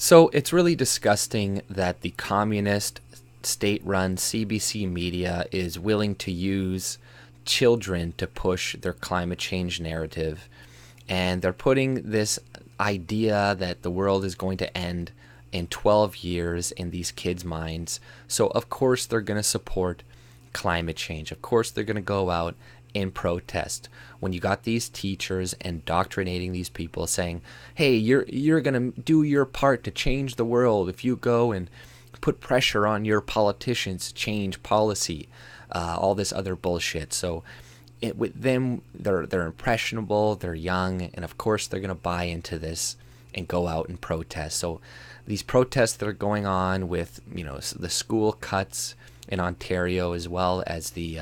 So it's really disgusting that the communist state-run CBC media is willing to use children to push their climate change narrative. And they're putting this idea that the world is going to end in 12 years in these kids' minds. So of course they're going to support climate change. Of course they're going to go out in protest. When you got these teachers indoctrinating these people saying, hey, you're going to do your part to change the world if you go and put pressure on your politicians to change policy, all this other bullshit. So with them, they're impressionable, they're young, and of course they're going to buy into this and go out and protest. So these protests that are going on with, the school cuts in Ontario, as well as the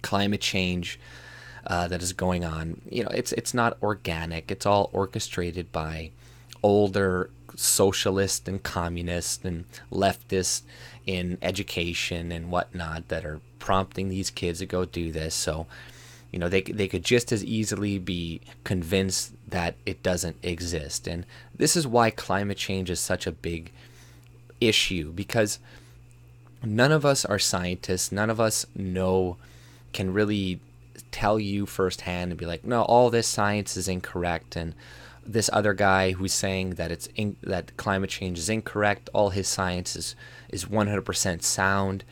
climate change that is going on, it's not organic. It's all orchestrated by older socialists and communists and leftists in education and whatnot that are prompting these kids to go do this. So, they could just as easily be convinced that it doesn't exist. And this is why climate change is such a big issue, because none of us are scientists. None of us can really tell you firsthand and be like, no, all this science is incorrect, and this other guy who's saying that that climate change is incorrect, all his science is 100% sound.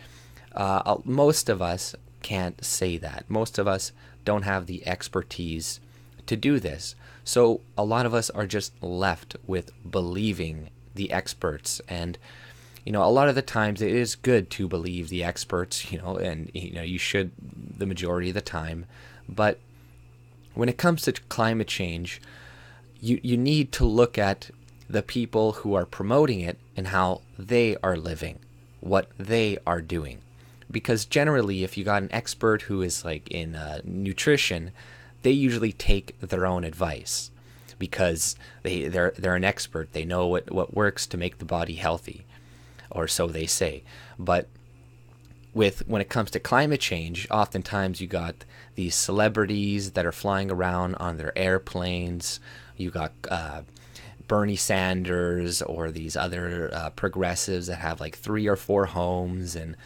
Most of us can't say that. Most of us don't have the expertise to do this. So a lot of us are just left with believing the experts. And a lot of the times it is good to believe the experts, and you should the majority of the time. But when it comes to climate change, you need to look at the people who are promoting it and how they are living, what they are doing. Because generally, if you got an expert who is like in nutrition, they usually take their own advice because they're an expert. They know what works to make the body healthy, or so they say. But when it comes to climate change, oftentimes you got these celebrities that are flying around on their airplanes. You got Bernie Sanders or these other progressives that have like 3 or 4 homes and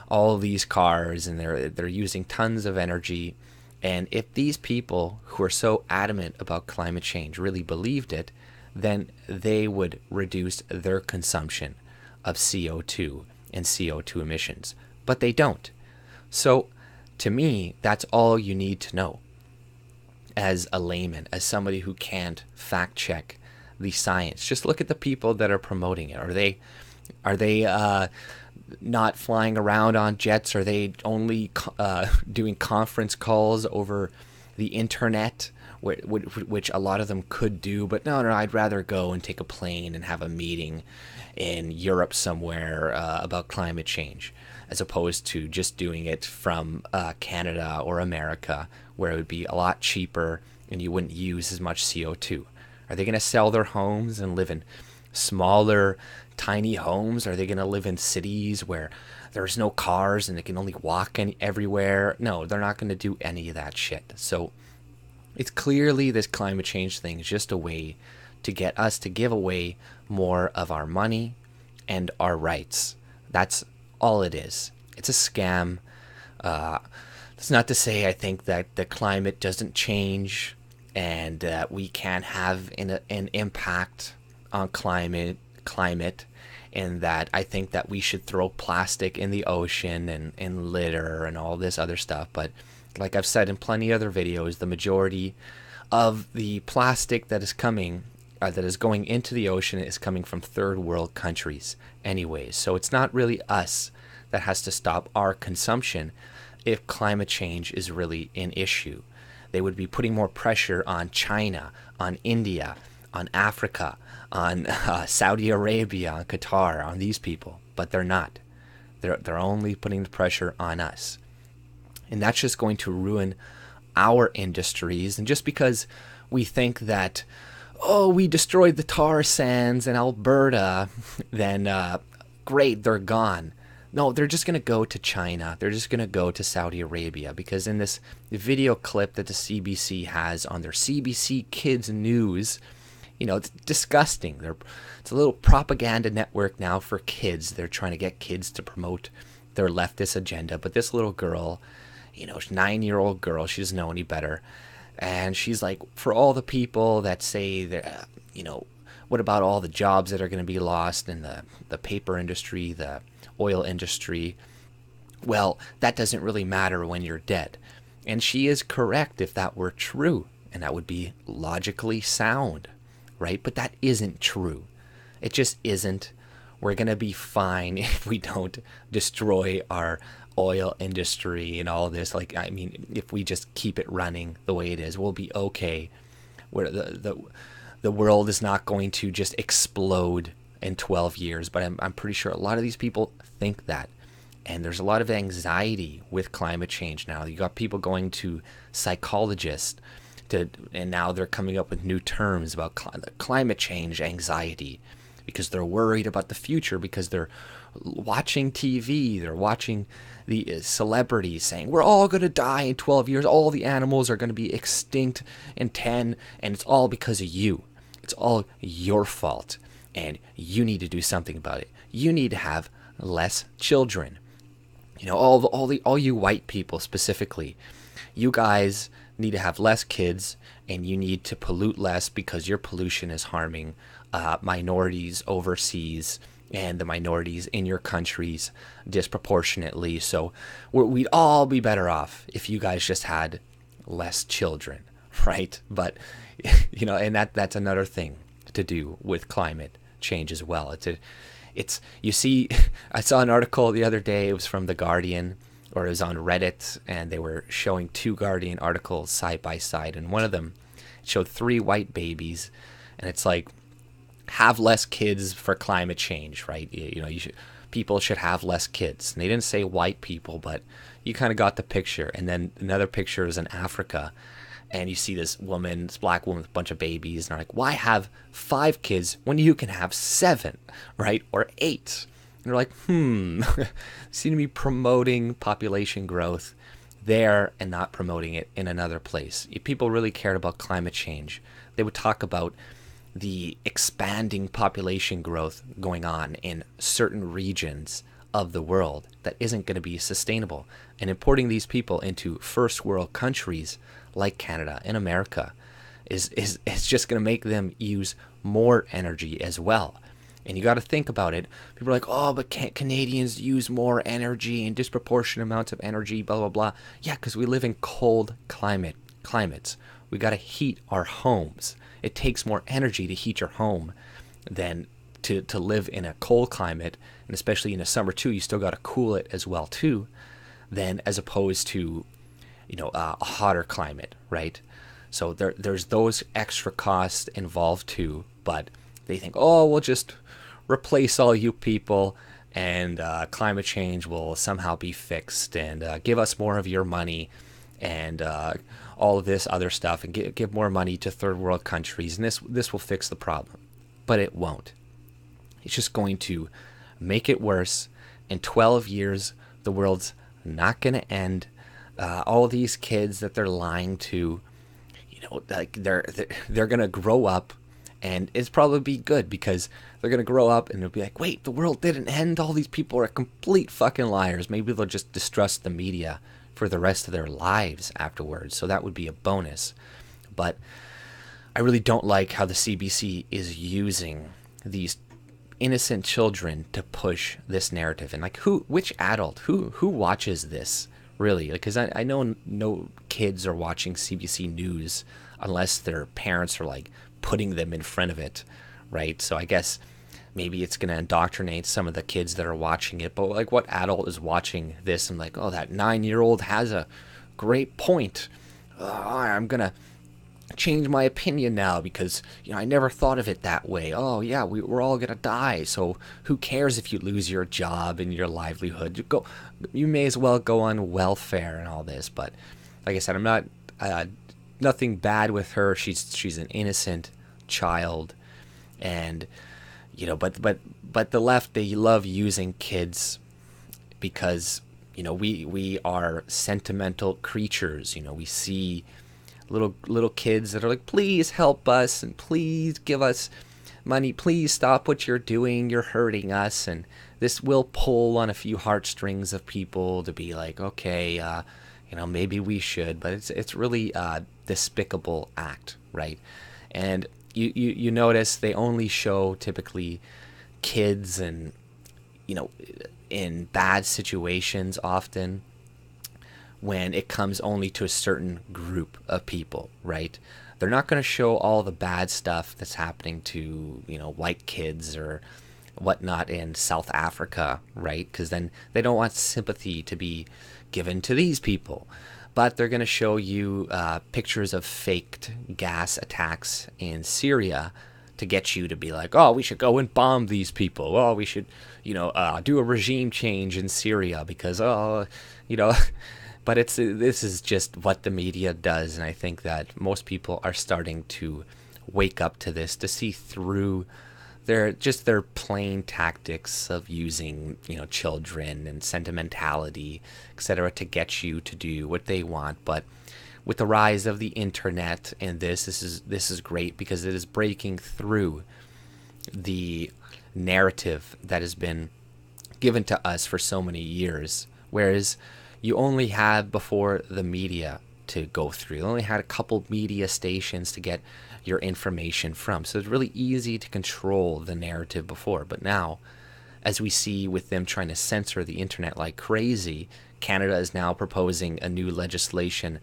all these cars, and they're using tons of energy. And if these people who are so adamant about climate change really believed it, then they would reduce their consumption of CO2 and CO2 emissions. But they don't. So to me, that's all you need to know as a layman, as somebody who can't fact check the science. Just look at the people that are promoting it. Are they not flying around on jets? Are they only doing conference calls over the internet, which a lot of them could do? But no, I'd rather go and take a plane and have a meeting in Europe somewhere about climate change, as opposed to just doing it from Canada or America, where it would be a lot cheaper and you wouldn't use as much CO2. Are they going to sell their homes and live in smaller, tiny homes? Are they going to live in cities where there's no cars and they can only walk everywhere? No, they're not going to do any of that shit. So it's clearly this climate change thing is just a way to get us to give away more of our money and our rights. That's all it is. It's a scam. It's not to say I think that the climate doesn't change and that we can't have an impact on climate, and that I think that we should throw plastic in the ocean and litter and all this other stuff. But like I've said in plenty of other videos, the majority of the plastic that is coming, that is going into the ocean, is coming from third world countries anyways. So it's not really us that has to stop our consumption if climate change is really an issue. They would be putting more pressure on China, on India, on Africa, on Saudi Arabia, on Qatar, on these people. But they're not. They're only putting the pressure on us. And that's just going to ruin our industries. And just because we think that, we destroyed the tar sands in Alberta, then great, they're gone. No, they're just going to go to China. They're just going to go to Saudi Arabia, because in this video clip that the CBC has on their CBC Kids News, it's disgusting. It's a little propaganda network now for kids. They're trying to get kids to promote their leftist agenda. But this little girl, 9-year-old girl, she doesn't know any better. And she's like, for all the people that say that, what about all the jobs that are going to be lost in the paper industry, the oil industry? Well, that doesn't really matter when you're dead. And she is correct if that were true. And that would be logically sound, right? But that isn't true. It just isn't. We're going to be fine if we don't destroy our oil industry and all this. If we just keep it running the way it is, we'll be okay. Where the world is not going to just explode in 12 years. But I'm pretty sure a lot of these people think that. And there's a lot of anxiety with climate change now. You got people going to psychologists, and now they're coming up with new terms about climate change anxiety, because they're worried about the future, because they're watching TV, they're watching the celebrities saying, we're all going to die in 12 years, all the animals are going to be extinct in 10, and it's all because of you. It's all your fault, and you need to do something about it. You need to have less children. All you white people specifically, you guys need to have less kids, and you need to pollute less, because your pollution is harming minorities overseas and the minorities in your countries disproportionately. So we'd all be better off if you guys just had less children, right? But and that's another thing to do with climate change as well. You see, I saw an article the other day. It was from The Guardian, or it was on Reddit, and they were showing 2 Guardian articles side by side, and one of them showed 3 white babies, and it's like, have less kids for climate change, right? People should have less kids. And they didn't say white people, but you kind of got the picture. And then another picture is in Africa, and you see this black woman with a bunch of babies, and they're like, why have 5 kids when you can have 7, right? Or 8. And they're like, seem to be promoting population growth there and not promoting it in another place. If people really cared about climate change, they would talk about the expanding population growth going on in certain regions of the world that isn't going to be sustainable. And importing these people into first world countries like Canada and America is just going to make them use more energy as well. And you got to think about it. People are like, oh, but can't Canadians use more energy and disproportionate amounts of energy, blah, blah, blah. Yeah, because we live in cold climates. We got to heat our homes. It takes more energy to heat your home than to live in a cold climate. And especially in the summer, too, you still got to cool it as well, too, than as opposed to, a hotter climate, right? So there's those extra costs involved, too. But they think, oh, we'll just replace all you people, and climate change will somehow be fixed, and give us more of your money, and all of this other stuff, and give more money to third world countries, and this will fix the problem. But it won't. It's just going to make it worse. In 12 years, the world's not going to end. All these kids that they're lying to, they're going to grow up. And it's probably be good, because they're going to grow up and they'll be like, wait, the world didn't end. All these people are complete fucking liars. Maybe they'll just distrust the media for the rest of their lives afterwards. So that would be a bonus. But I really don't like how the CBC is using these innocent children to push this narrative. And which adult, who watches this really? Because I know no kids are watching CBC News unless their parents are like putting them in front of it, right? So I guess maybe it's going to indoctrinate some of the kids that are watching it, but like, what adult is watching this and like, oh, that 9-year-old has a great point. I'm going to change my opinion now because, I never thought of it that way. Oh yeah, we're all going to die. So who cares if you lose your job and your livelihood? You may as well go on welfare and all this. But like I said, I'm not, nothing bad with her. She's an innocent child, and but the left, they love using kids because we are sentimental creatures. We see little kids that are like, please help us and please give us money, please stop what you're doing, you're hurting us. And this will pull on a few heartstrings of people to be like, okay, maybe we should. But it's really a despicable act, right? And you notice they only show typically kids and in bad situations often, when it comes only to a certain group of people, right? They're not going to show all the bad stuff that's happening to, white kids or whatnot in South Africa, right? Because then they don't want sympathy to be given to these people. But they're going to show you pictures of faked gas attacks in Syria to get you to be like, oh, we should go and bomb these people. Oh, we should, do a regime change in Syria because, But this is just what the media does, and I think that most people are starting to wake up to this, to see through their plain tactics of using children and sentimentality, etc., to get you to do what they want. But with the rise of the internet and this is great because it is breaking through the narrative that has been given to us for so many years, whereas you only had before the media to go through. You only had a couple media stations to get your information from. So it's really easy to control the narrative before. But now, as we see with them trying to censor the internet like crazy, Canada is now proposing a new legislation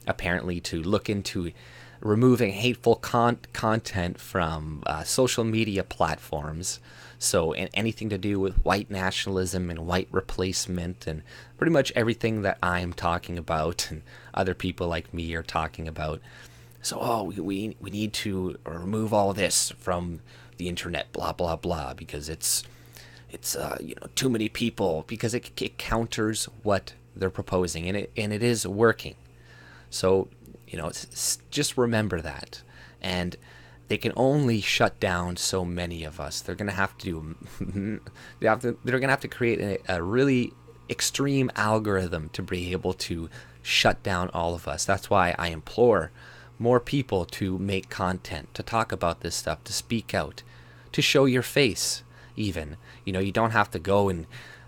apparently to look into removing hateful content from social media platforms. So anything to do with white nationalism and white replacement and pretty much everything that I'm talking about and other people like me are talking about. So, we need to remove all this from the internet, blah, blah, blah, because it's too many people, because it counters what they're proposing, and it is working. So, just remember that. And they can only shut down so many of us. They're gonna have to they're gonna have to create a really extreme algorithm to be able to shut down all of us. That's why I implore more people to make content, to talk about this stuff, to speak out, to show your face even. You don't have to go and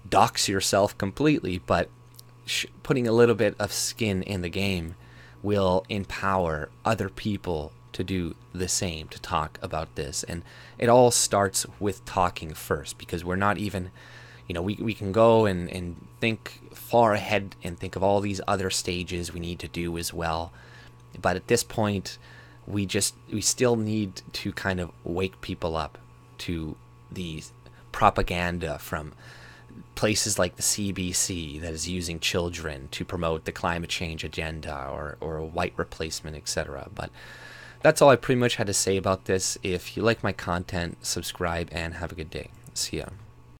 dox yourself completely, but putting a little bit of skin in the game will empower other people to do the same, to talk about this. And it all starts with talking first, because we're not even, we can go and think far ahead and think of all these other stages we need to do as well. But at this point, we still need to kind of wake people up to the propaganda from places like the CBC that is using children to promote the climate change agenda or white replacement, etc. But that's all I pretty much had to say about this. If you like my content, subscribe and have a good day. See ya.